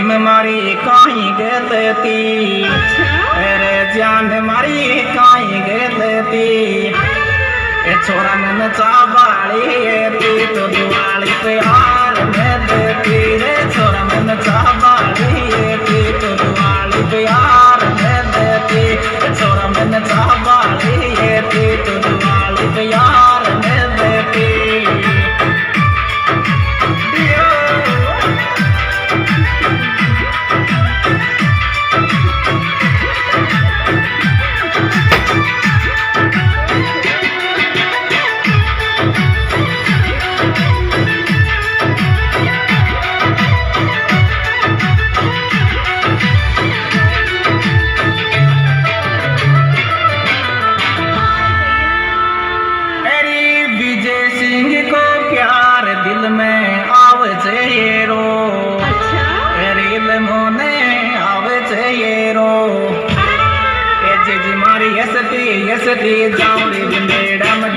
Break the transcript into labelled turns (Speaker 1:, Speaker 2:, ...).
Speaker 1: में मारी काई गलती, अरे जान मारी काई गलती। छोरा मन चाबाली थी तो दिवाली पे हार में देती रे। छोरा मन चाबाली थी तो दिवाली पे हार में देती। छोरा मन चाबाली थी तो दिवाली पे हार में देती। दिल में आवे चाहिए रो, रील मोने आवे चाहिए रो। जी मारी हसती हसती जाऊरी बिंदेड़ा में